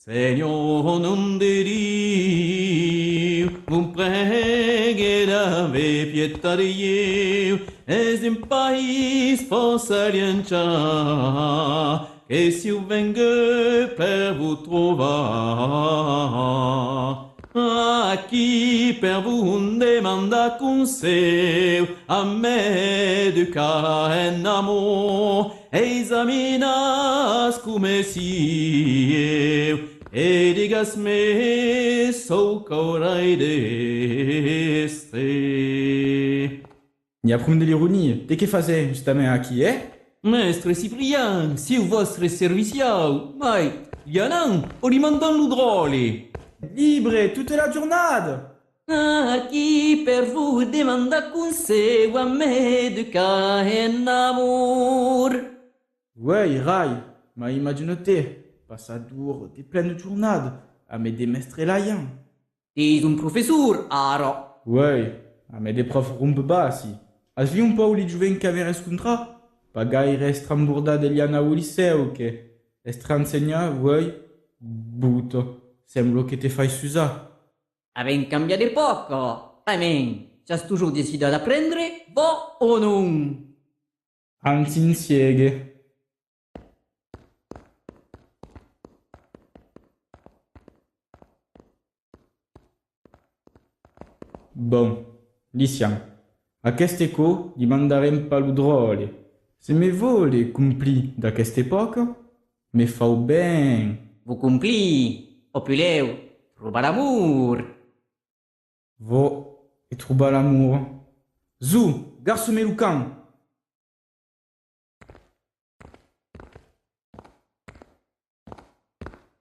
Senhor, non deriu, un pregherave pietà di Dio, es in país possa aliançar, que se eu venga per vous trouver. Aqui per vous demanda conselho, a m'educar en amor, examinas como si eu, e digas-me, sou corai deste. Ni aprum de l'ironie, de que fazer justamente aqui, Mestre Ciprian, se o vostro servicial, mai, Yanan, o rimandan l'udrole. Libre toute la journée. Aqui per vous demanda conselho, a m'educar en amor. Ouais, Rai, ma imagine-te, passadour de pleine journée, à me démestrer la yan. És un professor, ara. Ouais, à me des profs rumbe bassi. As vi un po' li giuven che aver scontra? Pa gaire estramburda degli anna au liceo che estransegna, ouais, buto. Semblo che te fai susa. Avem cambiato poco. Amen. C'has toujours décidé d'apprendre, vo o non? Anzi insieghe. Bon, li siamo. A quest'eco gli mandarem paludrole. Se me vole cumpli da quest'epoca, me fau ben. Vous compli, opuleu, trobar l'amour. Vo e trouba l'amour. Zou, garçon melucan.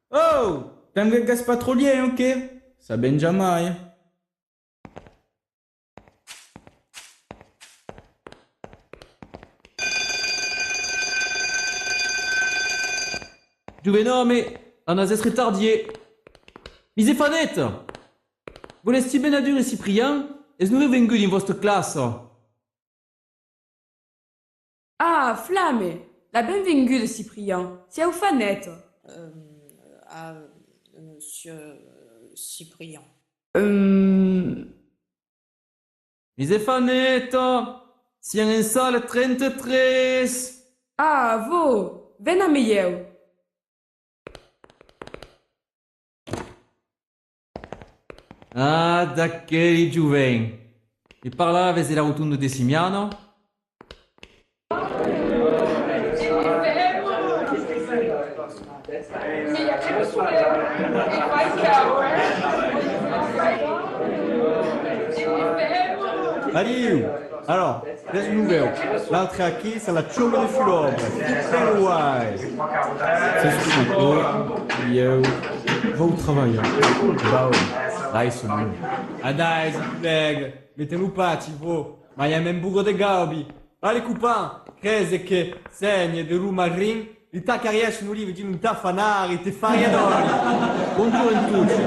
Oh, t'as gas patrolier, ok? Ça ben jamais. Juvenome, anas estre tardier. Mise fanette. Volesti Benadur e Cyprien, es nous vengut in vostra classe. Ah, Flamme, la benvenue de Cyprien. C'est au fanette. À Monsieur Cyprien. Mise fanette. Sien en salle 33. Ah, vo, ven a meieu. Ah, daquele Juven. E parlaves la rotonda de Simiano? Allez, alors, des nouvelles. L'entrée aqui, c'est la chaume de Fulobre. Super wise. C'est ce que eu vou trabalhar. Bah oui, là, ils sont nuls. Adai, leg, mettez-nous pas, Tivo. Ma il y a même beaucoup de gabi. Allez, copains, creze che segne de roux marin, il t'a carrière sur nous livres, tu nous t'as fanari, te fai adori. Bonjour a tutti.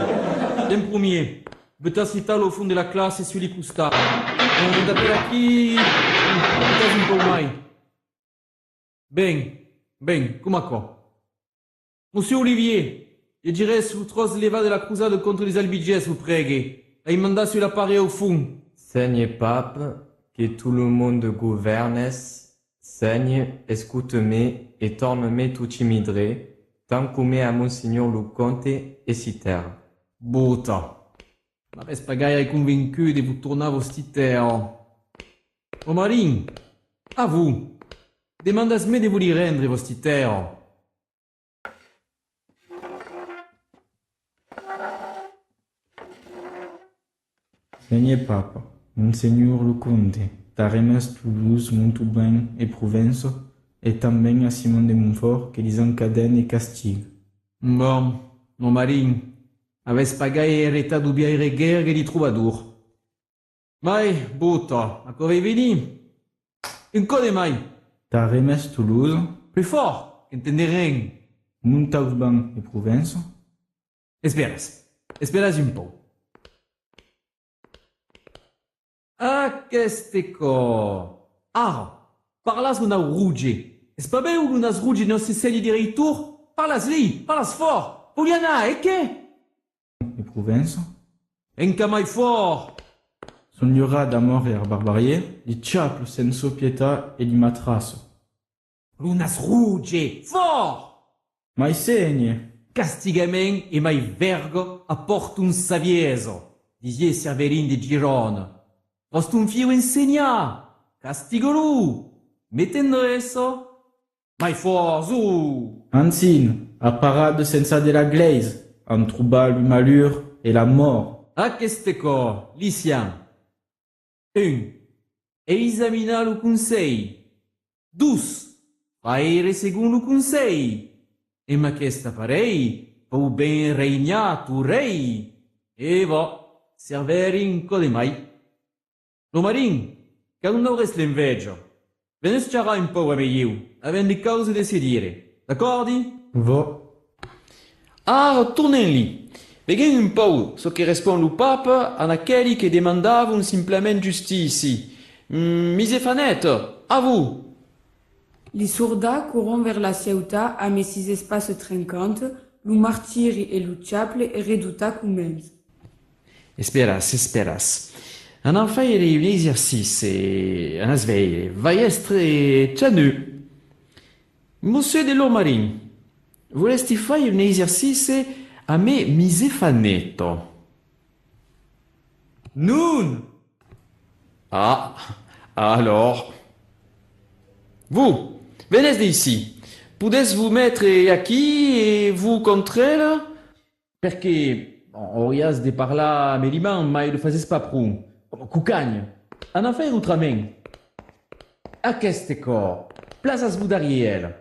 En premier, beta citalo au fond de la classe sur les costats. On t'appelle aqui... Estás un pouco mai. Ben, come qua? Monsieur Olivier, je dirais sous trois leva de la cruzade contre les albiges, vous préguez. Et manda sur l'appareil au fond. Seigne pape, que tout le monde gouverne, seigne, escoute-me et torne-me tout timidre, tant come à Monseigneur le comte et citer. Bota. Ma reste pas gaire convaincu de vous tourner vos terres. Oh Marine, à vous. Demandez-moi de vous les rendre vos terres. Seigneur Papa, Monseigneur le Comte, t'as remis Toulouse, Montauban et Provence, et também à Simon de Montfort que les encadène et castigue. Bon, mon Marine, avesse pas gaire héritado du biaire guerre et di troubadour. Mai, bota, a corre veni. Un code mai. T'as remis Toulouse, Plus fort, qu'entendez rien. Montauban et Provence, Esperas un po'. Ah, qu'este co. Ah, parlas una ruge. Es pas bé ou unas ruge non se segni di reitur? Parlas li, parlas fort. Pugliana, e che? Le Provenzo. Enca mai for! Sognerà d'amore e barbarie, li ciaplo senza pietà e li matrasso. Lunas ruge, for! Mai segne, Castigament e mai vergo apporto un savieso, disie Cervelin di Girone. Post un fio insegna, castigolu, mettendo esso, mai for, zu! Anzin, a parade senza della glaise, en trouba le malheur et la mort. Aquest cor, Lician. 1. Examina lo consell. 2. Faere segun lo consell. E ma questa parei, pou ben regnar tu rei. E va, serverin code mai. Lo marin, che non avresti l'invegia. Venes ciarà un po' a meiu, avendo cause da sedire. D'accordi? Vo. Ah, tornem-li. Veguem un peu so que respon lo papa an aquelli que demandavon simplement justici. Misefanet, a vous. Les soldats courant vers la ciutat a mes six espaces trinquantes, lo martiri e lo chaple e reduta cumens. Esperas. An an faire un exercice, an asveire, vai estre tenu. Monsieur de Lomarin, volesti fare un exercice a me misefaneto. Nun! Ah, alors. Vous, venez d'ici. Pouvez vous mettre aquí et vous contre elle? Perché orias de parlar meliman, mai lo fazes pas prou. Cucagne. An an faire outrament. Aquest cor, plazas-vous d'Ariel.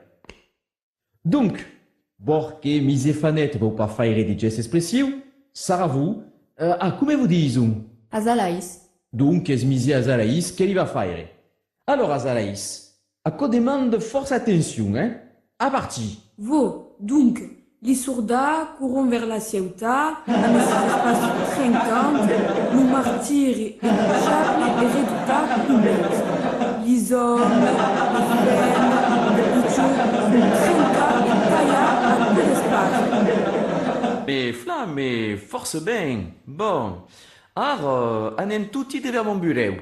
Donc, borque misefanet vau pas faire de gest expressiu, sarà vous, come vous disum? Azalaïs. Donc, es misi Azalaïs, que li va faire? Alors, Azalaïs, a co demande force attention, hein? A partir. Vo, donc, les soldats courant vers la ciutat a mes six espaces trinquantes, lo martiri e lo chaple e reduta cumens. Les hommes, les femmes, les pitcheux, trinca e tailla a peu d'espace. Mais flamme, force ben. Bon. Ar, anem tutti devers mon bureau.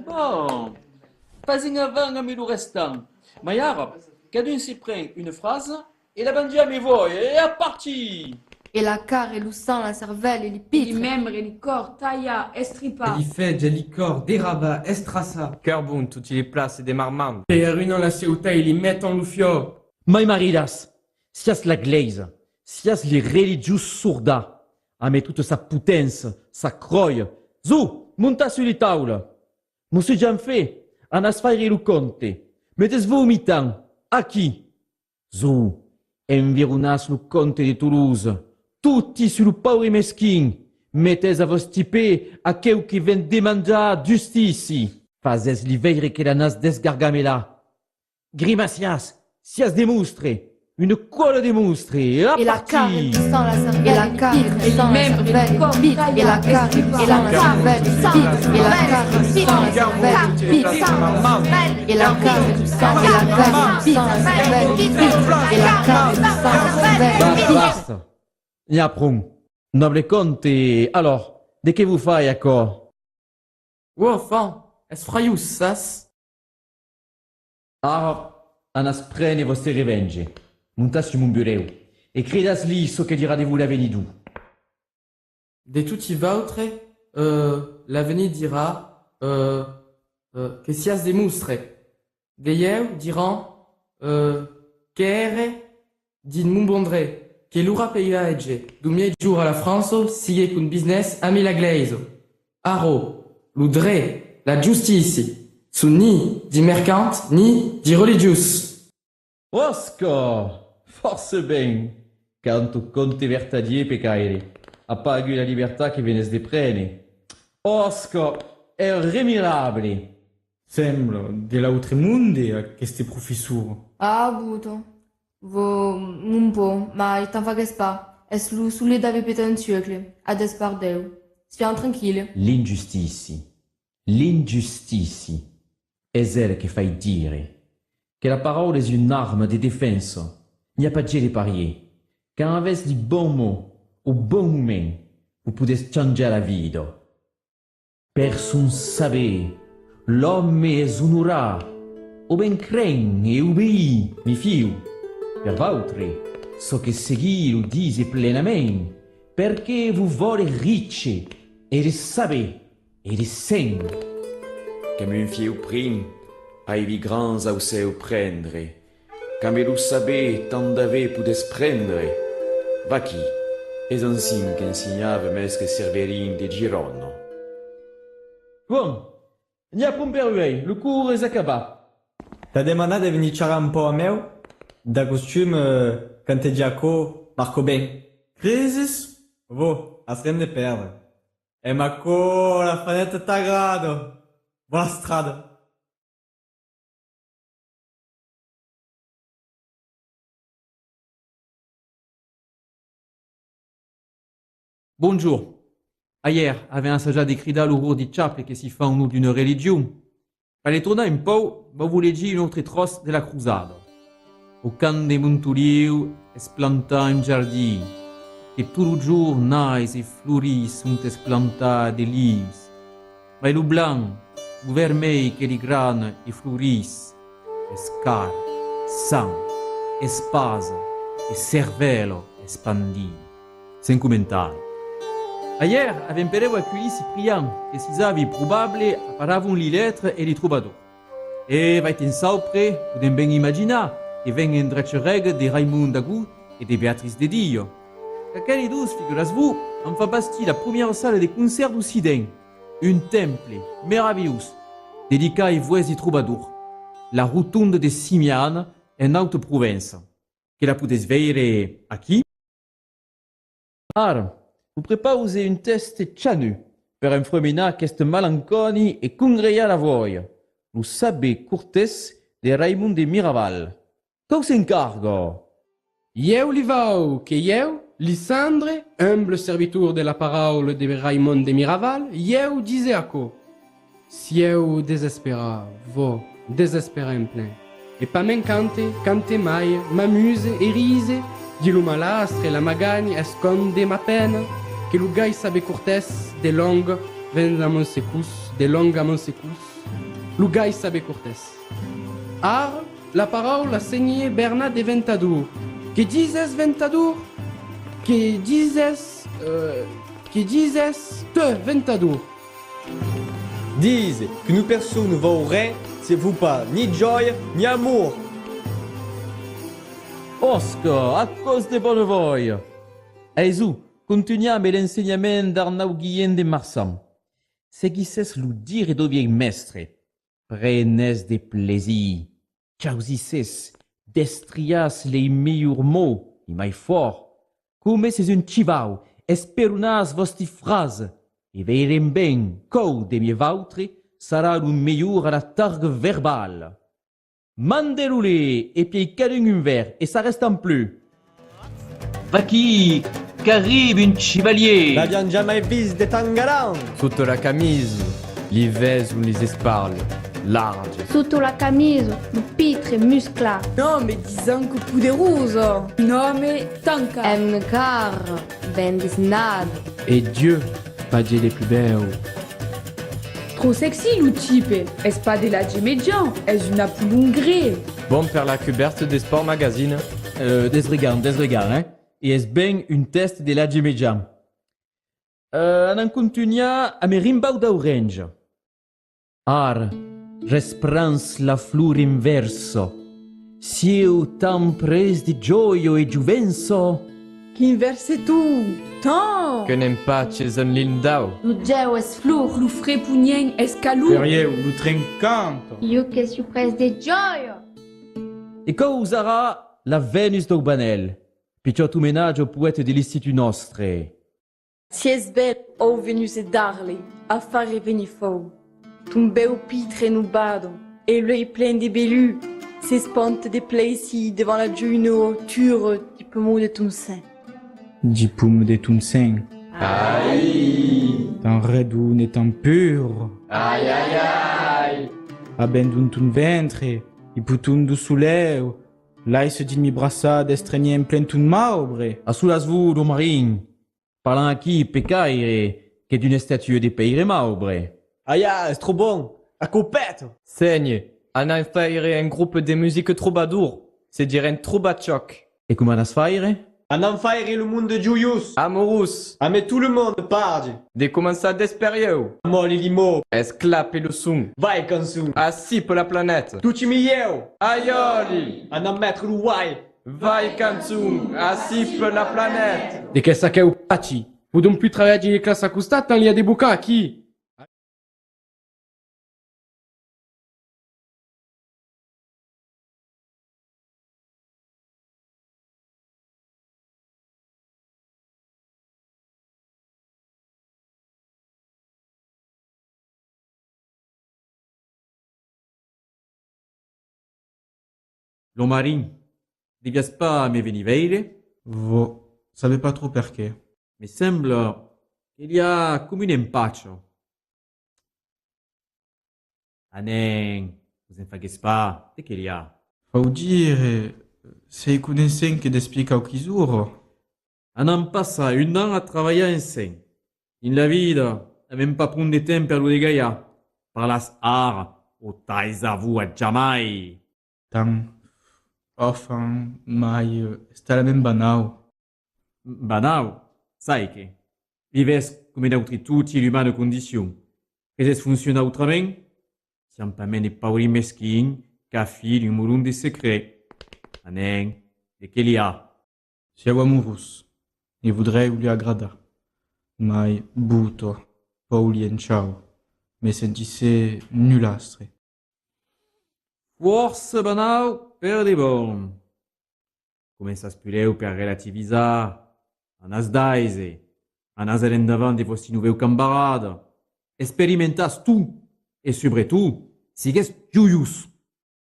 Bon. Pas en avant a me lo restant. Mais ar, cadun s'y prend une phrase et la bandit à mes voix et à partir. Et la carre, et le sang, la cervelle, et les Les pitres. membres, les corps, tailla, estripa. Elifed, Jalicor, Deraba, Estrassa. Kerbun, tutti les places et des marmandes. Et ruinant la Ceuta, ils les mettent en loufio. Mai maridas, sias la glaise, sias les religieux sourda, a met toute sa potence, sa croille. Zou, monta sur les taules. Monsieur Jean fait, an as faire le conte. Mettez-vous au mi-temps. À qui? Zou, environas le comte de Toulouse. Tutti sur le pauvre mesquin. Mettez à vos stipé a queu qui vient demander justice. Fazes li veire que la nas desgargamela. Grimacias, sias demonstre. Une colle demonstre. Et Et la carre, et le sang, la cervelle, et la carre, et le sang, la cervelle, et les pitres. Et la carre, et le sang, la cervelle, et les pitres. Et la carre, et le sang, la cervelle, et les pitres. Et la carre, et le sang, et la carre, et le sang, la cervelle, et les pitres. Et la carre, et le sang, la cervelle, et les pitres. Basta. Niaprum. Noble conte, alors, de que vous faites encore? Wow, fan, es fraius, sas. Alors, an as prene vostre revenge. Montas sur mon bureau. Et credas li so que dira de vous l'avenidou. De tutti vautre, l'avenir dira, que sias demustre. De eu diran, qu'ere, din mumbondre, que l'ura peia edge, du miei jour à la France, sigue cun business ami la glaise. Aro, l'udre, la justice, su ni di mercant, ni di religius. Oscar! Force ben! Canto conte vertadier pecaire. Appagu la libertà che venes de prene. Oscar! È remirabile! Sembla de l'autre monde a queste professur. Ah, buto. Vo, un po', ma t'en fagues pas. Es lu sulle dave petentiucle, a despardeu. Sfian tranquille. L'ingiustici. L'ingiustici. È elle che fai dire che la parola è un'arma di difesa il n'y a pas de gel parier. Quand avec les bons mots, au bon moment, vous pouvez changer la vie. Personne savait, l'homme est honoré, ou ben craint et obéit, mi fiu. Per votre, so che seguir lo dise plenament, perché vous volez riche, et le savez, et le sent. Que mon fieu prim, aivi grands au seu prendre, quand me lo savez, tant d'ave podes prendre. Va qui, es un signe qu'ensignava mesque Serverin de Gironno. Bon, n'y a pas de le cours est acabé. T'as demandé de venir xerrar un peu a meu? De costum, quand t'es Jaco, marco ben. Crisis? Vo, as rien de perdre. E Marco, la fenêtre t'agrado. Bona strada. Bonjour. Hier, avait un saggia di crida l'urur di chaple che si fa un d'une religion. Allez tourner un po', ma voulez dire une autre trosse de la crusade. Au camp de Montoliu, es planta un jardin, et tout le jour naissent et fleurissent sont es planta des lys. Ma le blanc, le vermeil que les granes et fleurissent, es car, sang, espase, et cervello espandi. Sans commentaire. Hier, avem pereu accueilli Cyprien, que si avi probable apparaven les lettres et les troubadours. Et va être saupre, podem ben imaginar, que vengen dretchereg de Raimund d'Agut et de Béatrice de Dio. Aquells dos, figuras-vous, en fa basti la première salle de concert d'Occident, un temple merveilleux, dédicat ai voix et troubadours, la rotonde de Simiane en Haute-Provence, que la podes veire aquí. Ar, vous préparez un test chanu per infreminar qu'est malanconi et congreia la voie. Vous savez Cortés de Raimund de Miraval. Qu'au s'encargo? Ieu li vau, que ieu, Lysandre, humble serviteur de la parole de Raimond de Miraval, ieu disait à co. Si eu désespéra, vo, désespéra en plein. Et pas men cante mai, m'amuse et rise, dit le malastre et la magagne esconde ma peine, que le gars sabe Cortés, de longue, ven à mon secus, de longue à mon secus, le gars sabe Cortés. Ar, la parole a saigné Bernard de Ventadour. Que dises Ventadour? Que dises te Ventadour? Disent que nous personne ne vaut rien, c'est vous pas ni joie ni amour. Oscar, à cause de bonne voie. Aizu, continuiamo l'enseignement d'Arnaud Guillen de Marsan. Seguisses le dire et devient maître. Prenez des plaisirs. Chausisses, destrias les meilleurs mots, les mai forts. Comme c'est un chivau, esperunas vostres phrases, et veirem ben qu'au de mieux vautre sera le meilleur à la targue verbale. Mandez-le et puis cadun un verre, et ça reste en plus. Va qui, qu'arrive un chevalier. N'avions jamais vu de tangaran. Sotto la camise, les vèses ou les esparles, larges. Sotto la camise, le pitre muscla. Non, mais disons que poudreuse. Non, mais tanka. Car ben disnad. Et Dieu, pas Dieu les plus belles. Trop sexy, le type. Est-ce pas de la médian? Est-ce une apoulongrée? Bon per la cuberte des Sport Magazine. Desregard, hein. Et est-ce bien une test de la Gemejam? On en continue à mes rimbau d'orange. Ar, resprans la flor inverso. Sieu tan pres di gioio e giuvenso. Qu'inverse tout. Tant. Que n'aime pas chez un lindau. Le geo es flur. Le frais pougnen escalou. Ferieu, lu trencanto. Io que surprise de gioia. Et quand usera la Vénus d'Aubanel, picciotto ménage au poète de l'Institut Nostre. Sies bel o venus e darle, a fare venifou. Tombeu pitre nubado, et l'œil plein de bellus, s'espante de plaisir devant la Juno ture du pommeau de ton sein. Du poum de ton sein. Aïe. Tan redou n'est tan pur. Aïe aïe aïe. Abendun ton ventre, et pouton du soleil, Là, il se dit mi brassa d'estregner en plein tout de ma, bre. Asulas-vous, do marin. Parlant aquí, pecaire, qui est d'une statue des pays bre. Aya, c'est trop bon. La copette. Seigne, Anna faire un groupe de musique troubadour. C'est dire un troubachoc. Et comment as faire? Un enfaire le monde de Julius. Amorous, Ah, mais tout le monde parle. de commencer d'espérieux. Mon limo. Esclape le son. Vai, Kansu. Assipe la planète. Tutti mieu. Aioli, Un en mettre le wai. vai Kansung, assipe la planète. De che sa che o paci. Podem plus travailler les classes accostate dans l'il y a des bouquins aqui. Lo marin, devias pas me venir veire, Vo, savais pas trop perché. me sembla qu'il y a comme un impaccio. Anen, vous en faites pas, c'est qu'il y a. Fau dire, sei conoscent che d'explica o chisuro. On passa un an à travailler ensemble. In la vida, même pas prendre de temps per lo de Gaia. Parlas art, o tais a vous a jamais. Tan, enfin, mai, sta la même banau. Banau, sai che. Vives come d'autri tutti l'umane condition. Que es funciona autrament? Siam pas mene pauri meschin, ca fil un murun de secret. Anen, de qu'il y a. Siamo amorous. E voudrais lui agrada. Mai, buto, paulien ciao. Me sentisse nulastre. Forse banau per de bon. Comença a spuleu per relativisar. Anas daise. Anas al endavant de vostri noveu cambarada. Experimentas tu. E sobretot, sigues joius.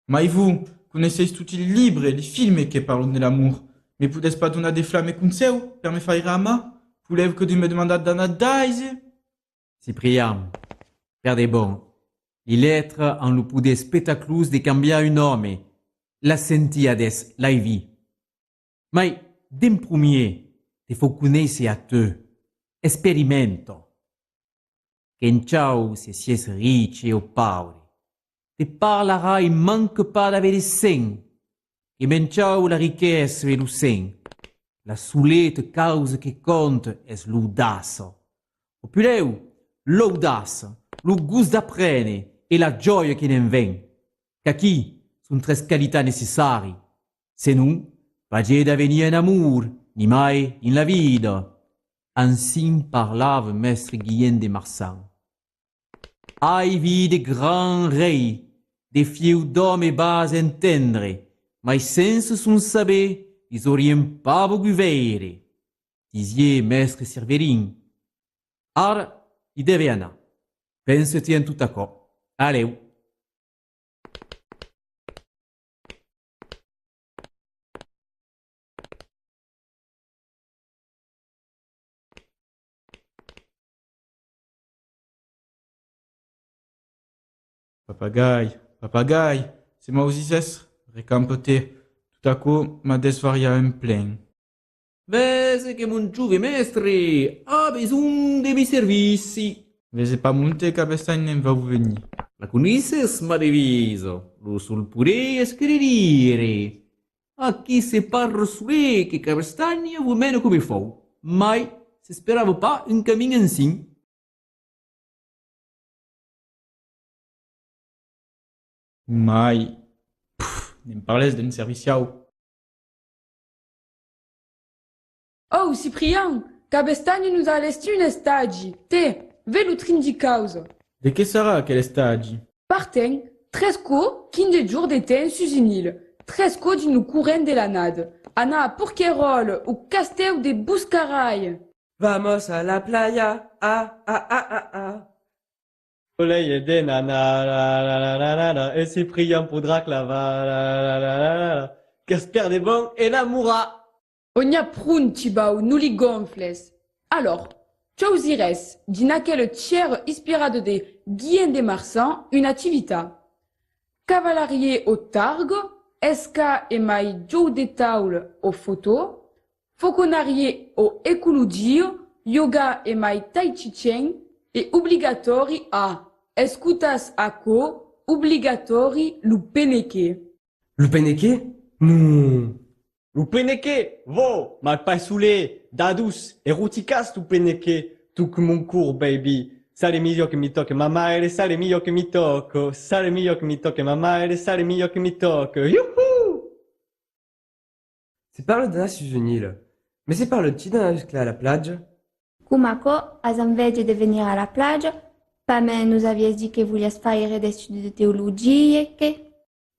Mai vous, connaisseis tutti i libri e i film che parlano dell'amour. Me podes pas donar des flammes con seu per me faire ama? Voulez que tu me demandas d'ana daise? Cyprien, per de bon. Les lettres en lo pude spectaclus de cambiar un homme. La sentiades, la vi. Mai, d'en premier, te fo connaisse a te. Experimento. Que en ciao se sies riche o pauvre. Te parlara e manque pas d'avere sen. E men ciao la riquesse e lo sen. La soulette cause que compte es l'audace. Opuleu, l'audace, le gust d'apprendre e la gioia che ne ven. Qu'aquí son tres qualitats necessari. Se non, pas da venir en amour, ni mai in la vida. Ainsi parlava mestre Guillaume de Marsan. Ai vi de grands reis, de fieux d'hommes bas entendre, mais sense son saber, ils aurien pas voulu veire. Disiez mestre Cerverin. Ara, i deve anar. Pense-ti en tout accord. Allez. Papagaï, c'est moi aussi recampoté. Tout à coup, ma desvaria en plein. Vese che mon giuve mestre ha bisogno de mi servizi. Vese pas monte cabestagne va vous venir. La conisses ma deviso, lo sul pure scrivere. A chi se parla sule che cabestagna vu meno come fou. Mai se sperava pas un camin ensin. Mai. Ne me parles d'un serviciau. Oh, Cyprien, Cabestagne nous a laissé une stagi. Te, velutrin di causa. De che sarà quelle stagi? Parten, tresco, kin de jour d'été sus une île. Tresco di nous courant de la nade. Ana a Porquerolles, ou Castel de Buscaray. Vamos a la playa. Soleil et des nanas, et Cyprien Poudrac là-bas, Casper des bons et la moura. On y a prun tibau, nous li gonfles. Alors, Chausires, di naquel tiers inspirade de Guillaume de Marsan, une activité. Cavallarier au targo, esca e mai giù de taule o foto, foconarie o ecologia, yoga e mai tai chi chen, e obbligatori a escutas a co, obbligatori lupeneke. Lupeneke? Non. Lupeneke, vo, mal pas saoulé, dadus, eroticas lupeneke, tout que mon cours, baby. Sale meglio che mi tocca mamma e sale meglio che mi tocco, sale meglio che mi tocca mamma e sale meglio che mi tocco. Youhou! C'est par le Danas juvenile. Mais c'est par le petit Danas à la plage. Kumako, as invece de venir à la plage, pas mais nous aviez dit que vouliez faire des études de théologie et que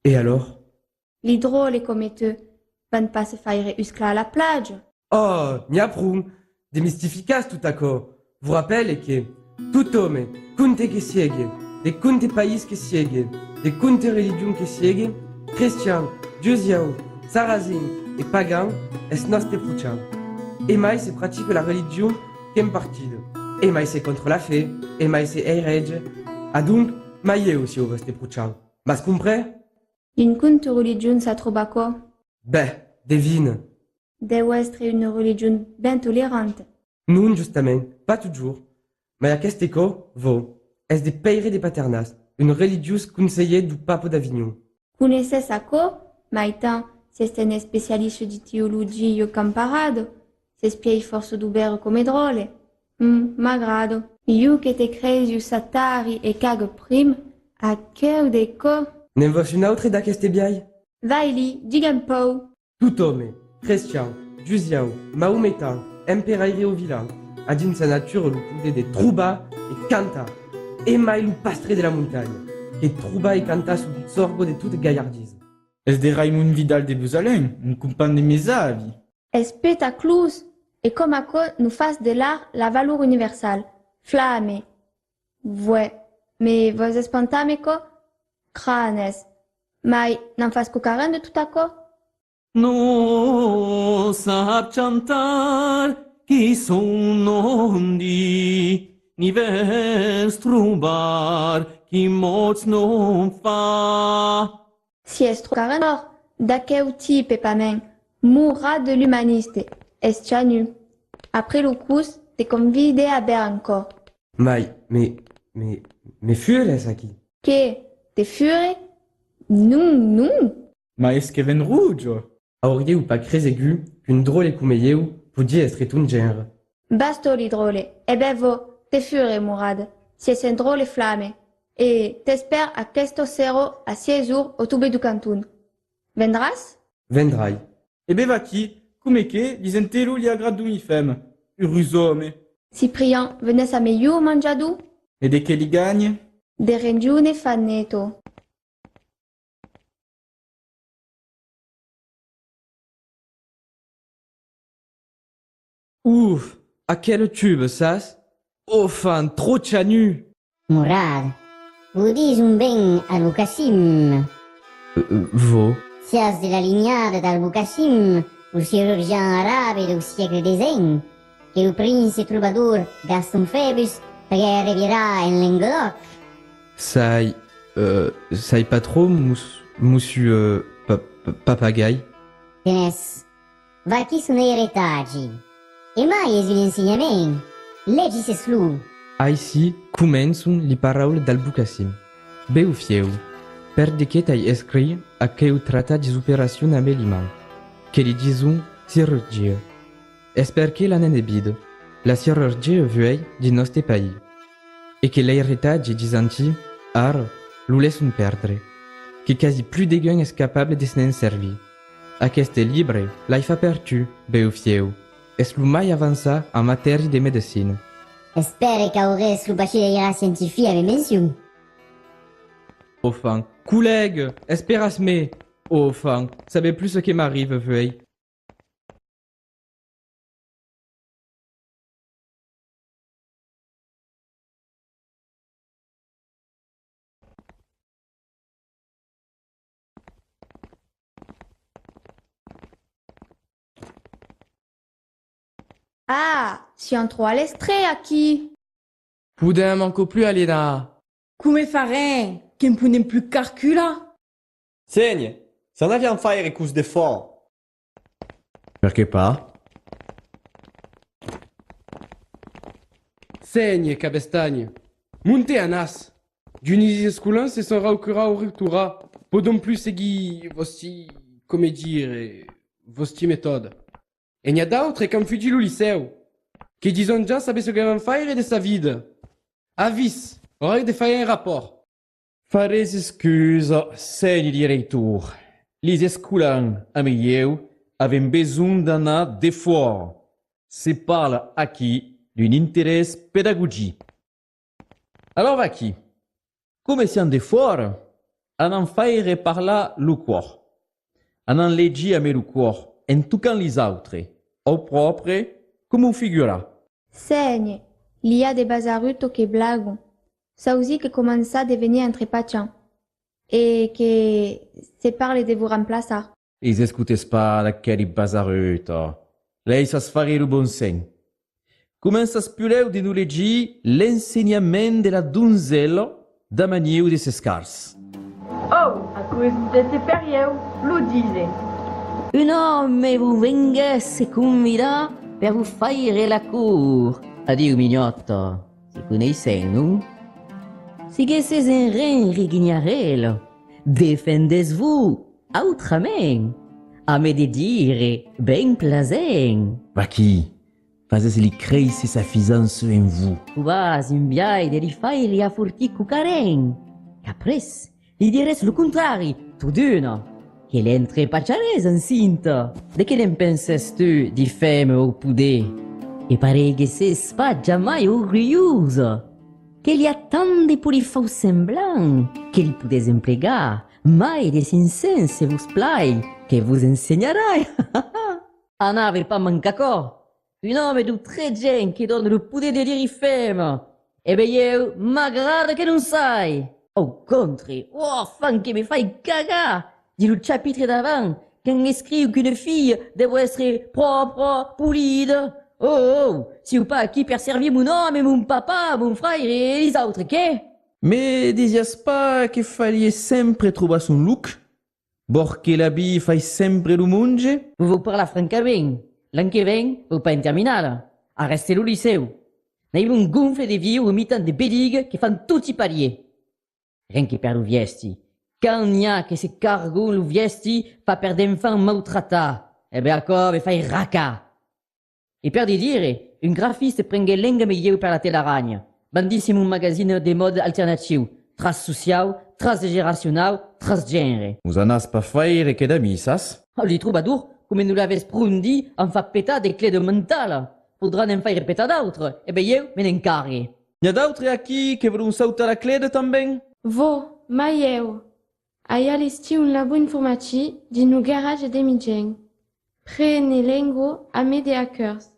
Et alors? l'hydrole comme eux van pas se faire uscla à la plage. Oh, niaprum, démystificas tout à coup. Vous rappelez que tout homme, kunte que siege, de kunte pays que siege, de kunte religion que siege, chrétien, jusiao, sarrazin et pagan, es noste pruchan. Et mai se pratique la religion qu'un partide. Et mai c'est contre la fée, et mai c'est heirege. Ah donc, mai aussi au voste pruchan. Mas compre? Une culte religion sa troba quoi? Ben, devine. Deu être une religion bien tolérante. Non, justement, pas toujours. Mais à Casteco, vo, es de peire de paternas, une religious conseillée du pape d'Avignon. Connaissez ça quoi? Maitan, c'est un spécialiste de théologie au comparado. C'est spiei force d'uber come drôle. M'agrado. Io che te crezi satari e cag prim, a quel de co? N'en vos une autre da Castebiai? Vai li, diga un po'. Tout homme, chrétien, jusiao, mahométan, imperaire au vilain, a din sa nature le poulet de trouba et canta, et mai lu pastre de la montagne, que trouba et canta sous le sorgo de toute gaillardise. Es de Raymond Vidal de Buzalem, un compagne de mes avis. Spectaclus, et comme à quoi nous fasse de l'art la valeur universelle. Flamme. Ouais, mais vos espantame co? Cranes. Mai, n'en fasse qu'au de tout à quoi? Non sap cantar qui son non di ni vers trumbar qui mots non fa. Si est trop carrément, da quel type pas men, mourra de l'humaniste, est chanu. Après le coup, t'es convidé à ber encore. Mai, mais fueles aqui. Que, t'es furé? Non. Ma es que ven rouge? Auriez ou pas crez aigu, qu'une drôle et coumeyeu, vous dit est un genre. Basto l'hydrole, eh ben vo, t'es furé, Mourad. Si c'est un drôle flamme. Et t'espère à questo cero à 6 jours au toubé du canton. Vendras? Vendrai. E bevaki, come che, disentelo li agradun i fem. Urusome. Cyprien, venez à meilleur mangiadou? E de che li gagne? De rengiune faneto. Ouf, à quel tube, sas? Oh, fan, trop chanu! Mourad, vous dites un ben al-Bukassim. Vo. Sias de la lignade d'al-Bukassim, un chirurgien arabe du siècle des Zen, que le prince troubadour Gaston Phébus reviera en Languedoc. Sai pas trop, monsieur, papagaï. Tenez, vaki sono eretagi. E mai es un ensegnament. Legis es lu. Aici començun li parole d'Al-Bukassim. Beu fieu, per de que tai escrit a que eu trata des opérations a Meliman, que li disons chirurgie. Esper que la nenebide, la chirurgie vuei di nostre pays, et que l'héritage des anti, ar, lu laissons perdre, que quasi plus de gain est capable de s'en servir. Aquest libre l'ai fa pertu, beu fieu, es lu mai avança en matière de médecine. Espere qu'aurès lo bachillerat scientifique avec mention. Enfin, collègue, espérasme. Enfin, savez plus ce qui m'arrive, veuille. Ah, si on trouve l'estrée à qui? Poudin manco plus, Alena. Come farem? Che non plus calcula? Seigne, Ça n'a vient faire cous de fort. Perché pas? Seigne, cabestagne. Montez à nas. Dunisis esculin se sera au cura au rictura. Podon plus segui vosti, come dire, vosti méthode. E n'y a d'autres qu'un fugil au liceu. Qui disons già sabe ce que van faire de sa vida. Avis, aurait de faire un rapport. Fares excusa, segni direitor. Les esculans, amieu, avaient besoin d'anar de fort. Se parle aqui d'un intérêt pédagogique. Alors aqui, come siamo de fort, en en faire parlar le cor. En en leggi a me le cor, en tucan les autres, au propre, come figura. Seigne, il y a des bazarutos qui blaguent. Ça aussi que commence à devenir entre pachans. Et que se parle de vous remplacer. Ils escutes pas d'aquel bazaruto. Lei sa fare le bon sens. Comença a spuleu de nous leggi l'enseignement de la donzella da manieu de ses scars. Oh, a cause de période, lo dise. Un homme vous vengasse convida per vous faire la cour. Adieu, mignotto. Si connaissez, non? Si que c'est un rein rignarello, défendez-vous autrement. A me de dire, ben plaisant. Vaki, fazes li cresce sa fisança en vous. Vas in biai de li faire a furti cucaren. Capres, li dires lo contrari, tu d'una. Che l'entre pacciares encinta. De che ne penses tu di femme o pudè? E pare che ses pas jamais orgullosa. Que li a tant de puri faux semblant, que li podes emplegar, mai de sincers se vos plai, que vous enseignerai. A n'aver pas mancacò. Un homme du très gen qui donne le poder de dire femme. E ben m'agrada que non sai. Au contraire, oh, fan que me fai cagar. Dis le chapitre d'avant, qu'un écrit qu'une fille doit être propre, pulide. Oh, si ou pas qui per servir mon homme, mon papa, mon frère et les autres, qu'est? Mais disias pas que fallait sempre trouver son look? Bor que l'habit fai sempre le monge? Vous parlez francament. L'an que vient, vous pas en terminale. A rester au lycée. N'avez un gonfle de vieux au mi-temps de bédigues qui font tout y parier. Rien que per le viesti. Quand n'y a que se cargo le viesti, pas per d'enfants maltrata. Eh ben encore, me fai raca. Et per di dire, un graphiste prenge lenga meilleur per la telaragne. Bandissimo un magazine de mode alternatiu. Trace social, trace générationnelle, trace genre. Vous en as pas faire que d'amis, sas? Oh, les troubadours, comme nous l'avez sprundi, en fa péta des clés de mental. Faudra n'en faire péta d'autres. Eh ben, eu, me n'encargue. Y a d'autres aqui que voulons sauter la clé de também? Vo, mai eu. Aia lesti un labo informati din no garage de Midjen. Prene lengo a me de hackers.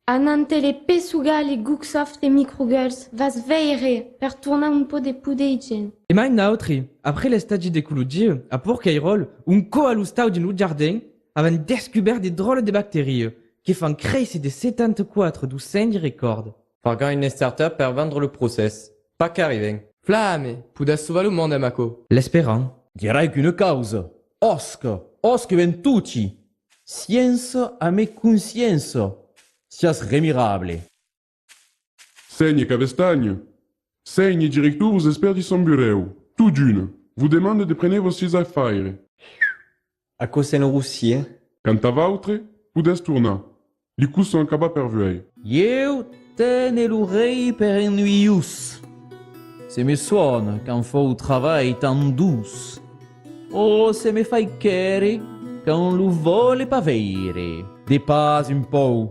Anante le pesuga le Gooksoft e Microgirls vas veire per tornar un po de pudeigen. E mai n'autri, après les stades de Couloudji, à Port-Cairol, un co-alustau din le jardin, avaient découvert des drôles de bactéries, qui font créer des 74 du saigne record. Fargan une start-up per vendre le process. Pas qu'arriver. Flamme, pudas sauver le monde, Mako. L'espérant. Dirai qu'une cause. Osc ventuti. Science a me conscience. Sias remirable. Seigne Cabestagne. Seigne directeur vous espère du son bureau. Tout d'une. Vous demande de prendre vos six affaires. A cause no roussier. Quant à votre, pudes tourner. Les coups sont acabats per vuei. Eu tene l'oreille per ennuius. Se me suona quand faut o travail tant douce. Oh, se me fai chiere quand lo vole pavere. Dépasse un peu,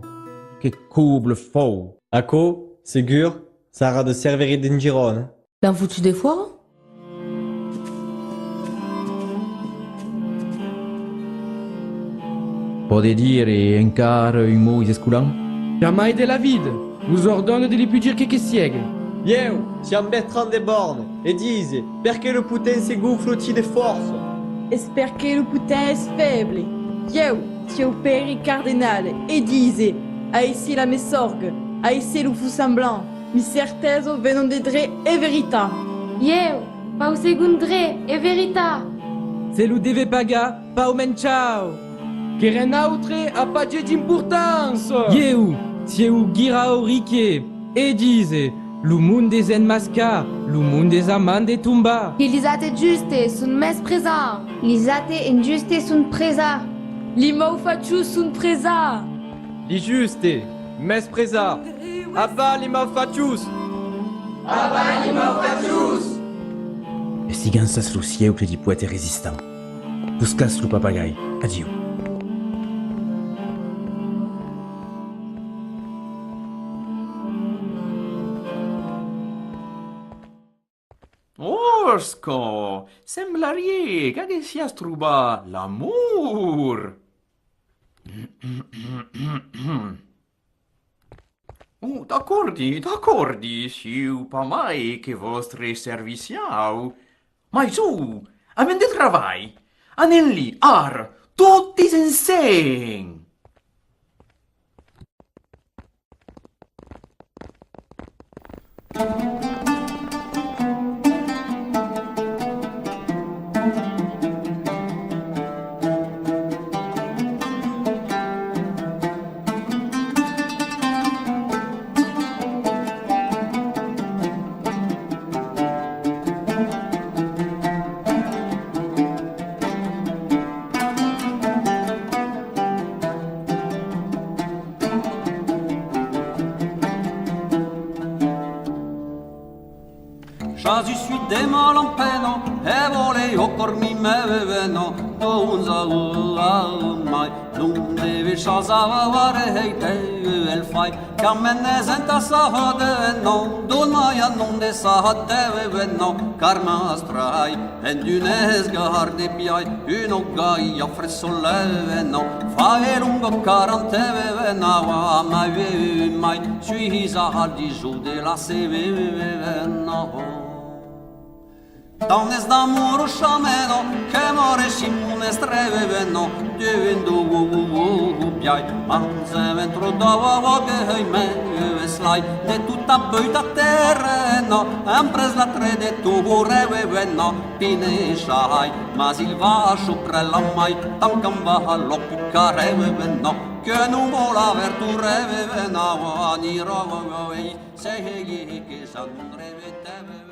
que couple faux. Aco, ségur, ça aura de servir d'un girone. L'en foutu des fois? Pode dire encara un mot esculant? Jamais de la vide. Nous ordonne de lui plus dire que siègle. Yo, si en mettant des bornes, et disent, perché le putain se gonfle-t-il de force? Espère que le putain est faible. Yo, si au père cardinal, et dise, a ici la me sorgue, a ici le fou semblant, mi certeza venant de dre e verita. Yo, pa o segundre, e verita. c'est lo deve paga, pas au men ciao. Che ren autre a pas d'importance. Yeu, sieu gira orique, e dise, lo monde des enmasca, lo monde des amande tumba. Che lisate giuste sun mes present. Lisate ingiuste sunt presa. Li mau faciu sunt presa. Li juste, mes presa. Abba li malfatius. Abba li malfatius. E sigansas lo sieu que di poete resistant. Buscas lo papagai. Adieu. Osco, semblarie que haguessias trobat l'amour. D'accordi, siu pa mai que vostre serviciau. Mai su, avem de travai. Anem-li, ar, totis enseny. Quasi sui de malampeno e volevo cormi me veveno donza mai non deve chasavare heite el fai camene senta sahade no don maya non de sahade veveno karma strai en dunes garde piai uno gai offre soleveno fai lungo 40 veveno mai sui sahardi jude la se veveno Donnes d'amore chameno che more simune streveveno divendo piai manze ventro dava che me slai de tutta buita terreno han pres la tre de tu reveveno pine shai ma silva sopra la mai tam camba lo careveveno che non vola ver tu reveveno ani rovoi sei che san revete